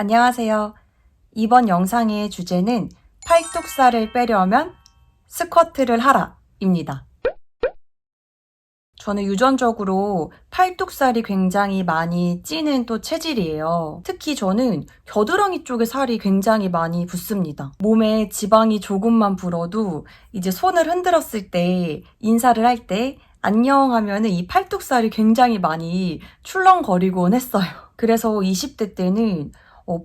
안녕하세요. 이번 영상의 주제는 팔뚝살을 빼려면 스쿼트를 하라 입니다. 저는 유전적으로 팔뚝살이 굉장히 많이 찌는 또 체질이에요. 특히 저는 겨드랑이 쪽에 살이 굉장히 많이 붙습니다. 몸에 지방이 조금만 불어도 이제 손을 흔들었을 때 인사를 할 때 안녕 하면은 이 팔뚝살이 굉장히 많이 출렁거리곤 했어요. 그래서 20대 때는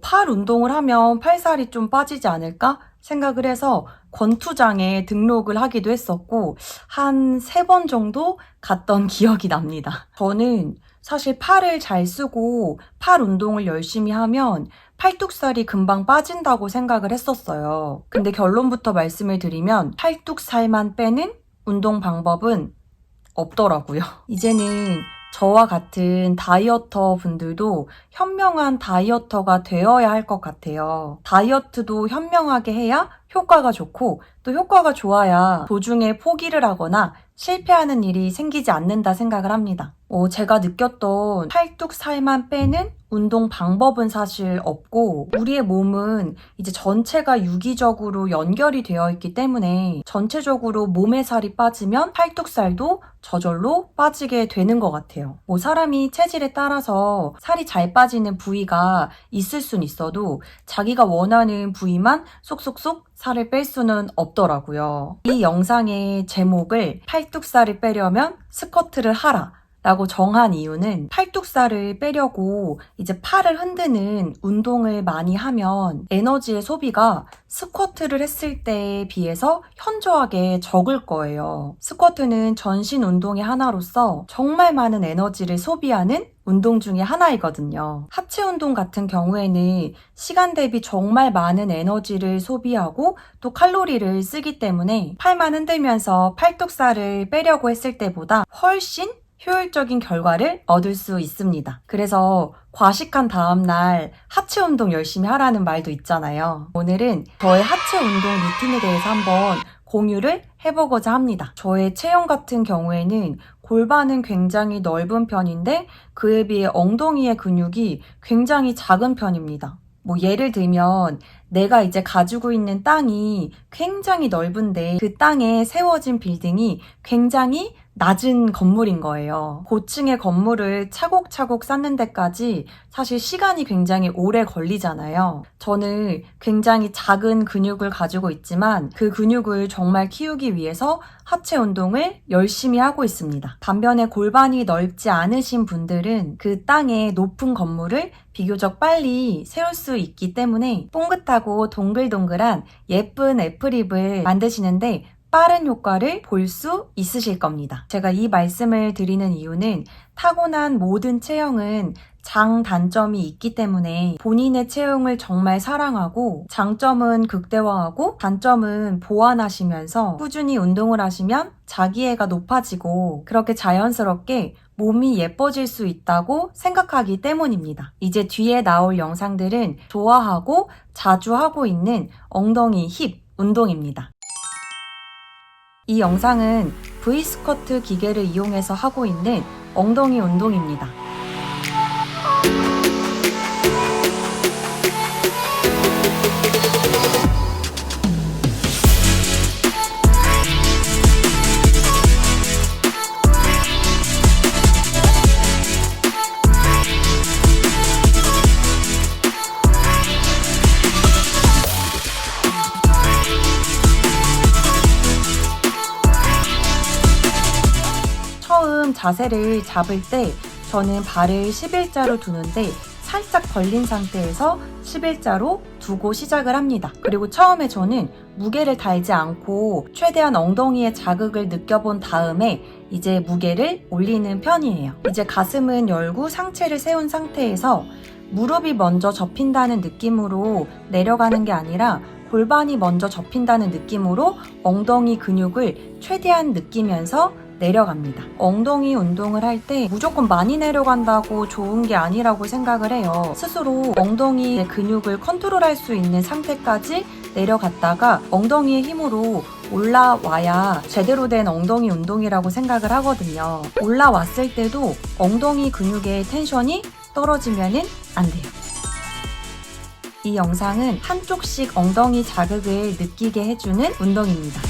팔 운동을 하면 팔살이 좀 빠지지 않을까 생각을 해서 권투장에 등록을 하기도 했었고 한 3번 정도 갔던 기억이 납니다. 저는 사실 팔을 잘 쓰고 팔 운동을 열심히 하면 팔뚝살이 금방 빠진다고 생각을 했었어요. 근데 결론부터 말씀을 드리면 팔뚝살만 빼는 운동 방법은 없더라고요. 이제는 저와 같은 다이어터 분들도 현명한 다이어터가 되어야 할 것 같아요. 다이어트도 현명하게 해야 효과가 좋고 또 효과가 좋아야 도중에 포기를 하거나 실패하는 일이 생기지 않는다 생각을 합니다. 제가 느꼈던 팔뚝살만 빼는 운동 방법은 사실 없고 우리의 몸은 이제 전체가 유기적으로 연결이 되어 있기 때문에 전체적으로 몸의 살이 빠지면 팔뚝살도 저절로 빠지게 되는 것 같아요. 사람이 체질에 따라서 살이 잘 빠지는 부위가 있을 순 있어도 자기가 원하는 부위만 쏙쏙쏙 살을 뺄 수는 없더라고요. 이 영상의 제목을 팔뚝살을 빼려면 스쿼트를 하라 라고 정한 이유는 팔뚝살을 빼려고 이제 팔을 흔드는 운동을 많이 하면 에너지의 소비가 스쿼트를 했을 때에 비해서 현저하게 적을 거예요. 스쿼트는 전신 운동의 하나로서 정말 많은 에너지를 소비하는 운동 중에 하나이거든요. 하체 운동 같은 경우에는 시간 대비 정말 많은 에너지를 소비하고 또 칼로리를 쓰기 때문에 팔만 흔들면서 팔뚝살을 빼려고 했을 때보다 훨씬 효율적인 결과를 얻을 수 있습니다. 그래서 과식한 다음날 하체 운동 열심히 하라는 말도 있잖아요. 오늘은 저의 하체 운동 루틴에 대해서 한번 공유를 해보고자 합니다. 저의 체형 같은 경우에는 골반은 굉장히 넓은 편인데 그에 비해 엉덩이의 근육이 굉장히 작은 편입니다. 예를 들면 내가 이제 가지고 있는 땅이 굉장히 넓은데 그 땅에 세워진 빌딩이 굉장히 낮은 건물인 거예요. 고층의 건물을 차곡차곡 쌓는 데까지 사실 시간이 굉장히 오래 걸리잖아요. 저는 굉장히 작은 근육을 가지고 있지만 그 근육을 정말 키우기 위해서 하체 운동을 열심히 하고 있습니다. 반면에 골반이 넓지 않으신 분들은 그 땅에 높은 건물을 비교적 빨리 세울 수 있기 때문에 뽕긋하고 동글동글한 예쁜 애플잎을 만드시는데 빠른 효과를 볼 수 있으실 겁니다. 제가 이 말씀을 드리는 이유는 타고난 모든 체형은 장단점이 있기 때문에 본인의 체형을 정말 사랑하고 장점은 극대화하고 단점은 보완하시면서 꾸준히 운동을 하시면 자기애가 높아지고 그렇게 자연스럽게 몸이 예뻐질 수 있다고 생각하기 때문입니다. 이제 뒤에 나올 영상들은 좋아하고 자주 하고 있는 엉덩이 힙 운동입니다. 이 영상은 V스쿼트 기계를 이용해서 하고 있는 엉덩이 운동입니다. 처음 자세를 잡을 때 저는 발을 11자로 두는데 살짝 벌린 상태에서 11자로 두고 시작을 합니다. 그리고 처음에 저는 무게를 달지 않고 최대한 엉덩이의 자극을 느껴본 다음에 이제 무게를 올리는 편이에요. 이제 가슴은 열고 상체를 세운 상태에서 무릎이 먼저 접힌다는 느낌으로 내려가는 게 아니라 골반이 먼저 접힌다는 느낌으로 엉덩이 근육을 최대한 느끼면서 내려갑니다. 엉덩이 운동을 할 때 무조건 많이 내려간다고 좋은 게 아니라고 생각을 해요. 스스로 엉덩이의 근육을 컨트롤할 수 있는 상태까지 내려갔다가 엉덩이의 힘으로 올라와야 제대로 된 엉덩이 운동이라고 생각을 하거든요. 올라왔을 때도 엉덩이 근육의 텐션이 떨어지면은 안 돼요. 이 영상은 한쪽씩 엉덩이 자극을 느끼게 해주는 운동입니다.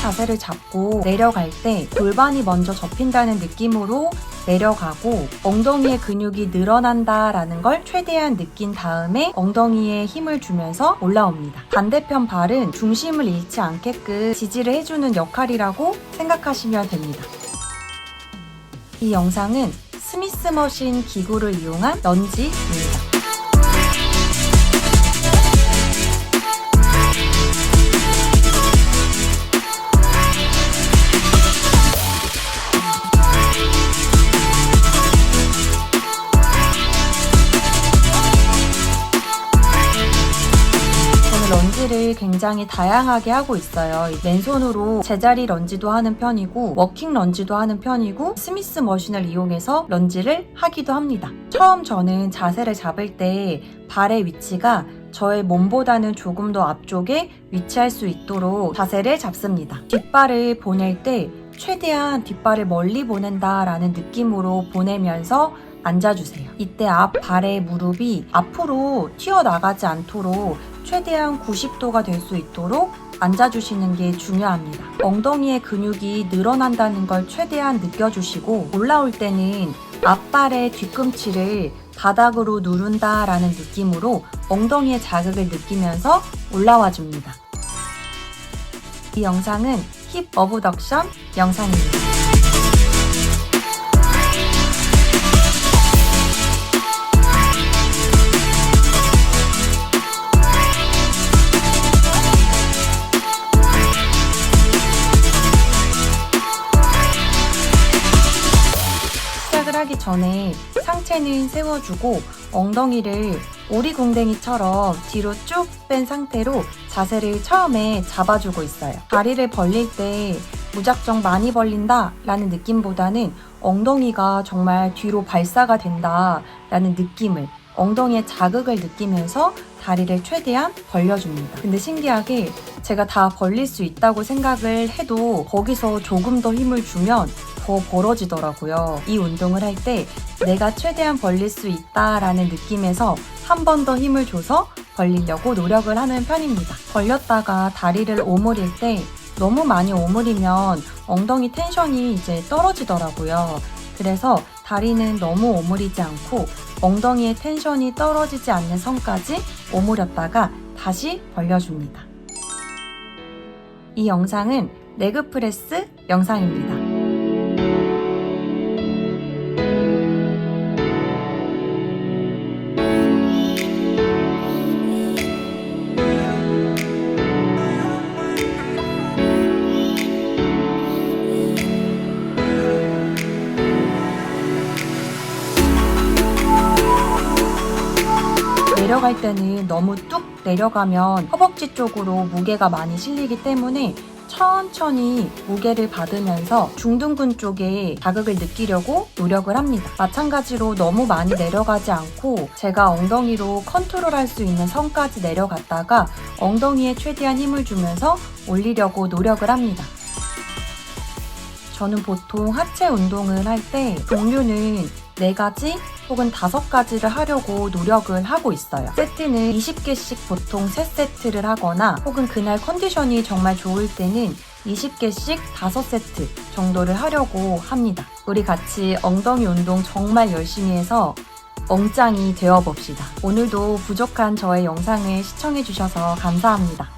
자세를 잡고 내려갈 때 골반이 먼저 접힌다는 느낌으로 내려가고 엉덩이의 근육이 늘어난다라는 걸 최대한 느낀 다음에 엉덩이에 힘을 주면서 올라옵니다. 반대편 발은 중심을 잃지 않게끔 지지를 해주는 역할이라고 생각하시면 됩니다. 이 영상은 스미스 머신 기구를 이용한 런지입니다. 런지를 굉장히 다양하게 하고 있어요. 맨손으로 제자리 런지도 하는 편이고 워킹 런지도 하는 편이고 스미스 머신을 이용해서 런지를 하기도 합니다. 처음 저는 자세를 잡을 때 발의 위치가 저의 몸보다는 조금 더 앞쪽에 위치할 수 있도록 자세를 잡습니다. 뒷발을 보낼 때 최대한 뒷발을 멀리 보낸다라는 느낌으로 보내면서 앉아주세요. 이때 앞 발의 무릎이 앞으로 튀어나가지 않도록 최대한 90도가 될 수 있도록 앉아주시는 게 중요합니다. 엉덩이의 근육이 늘어난다는 걸 최대한 느껴주시고 올라올 때는 앞발의 뒤꿈치를 바닥으로 누른다라는 느낌으로 엉덩이의 자극을 느끼면서 올라와 줍니다. 이 영상은 힙 어브덕션 영상입니다. 하기 전에 상체는 세워주고 엉덩이를 오리궁뎅이처럼 뒤로 쭉 뺀 상태로 자세를 처음에 잡아주고 있어요. 다리를 벌릴 때 무작정 많이 벌린다 라는 느낌보다는 엉덩이가 정말 뒤로 발사가 된다 라는 느낌을 엉덩이의 자극을 느끼면서 다리를 최대한 벌려줍니다. 근데 신기하게 제가 다 벌릴 수 있다고 생각을 해도 거기서 조금 더 힘을 주면 더 벌어지더라고요. 이 운동을 할 때 내가 최대한 벌릴 수 있다라는 느낌에서 한 번 더 힘을 줘서 벌리려고 노력을 하는 편입니다. 벌렸다가 다리를 오므릴 때 너무 많이 오므리면 엉덩이 텐션이 이제 떨어지더라고요. 그래서 다리는 너무 오므리지 않고 엉덩이의 텐션이 떨어지지 않는 선까지 오므렸다가 다시 벌려줍니다. 이 영상은 레그 프레스 영상입니다. 내려갈 때는 너무 뚝 내려가면 허벅지 쪽으로 무게가 많이 실리기 때문에 천천히 무게를 받으면서 중둔근 쪽에 자극을 느끼려고 노력을 합니다. 마찬가지로 너무 많이 내려가지 않고 제가 엉덩이로 컨트롤할 수 있는 선까지 내려갔다가 엉덩이에 최대한 힘을 주면서 올리려고 노력을 합니다. 저는 보통 하체 운동을 할 때 종류는 4가지 혹은 5가지를 하려고 노력을 하고 있어요. 세트는 20개씩 보통 3세트를 하거나 혹은 그날 컨디션이 정말 좋을 때는 20개씩 5세트 정도를 하려고 합니다. 우리 같이 엉덩이 운동 정말 열심히 해서 엉짱이 되어봅시다. 오늘도 부족한 저의 영상을 시청해주셔서 감사합니다.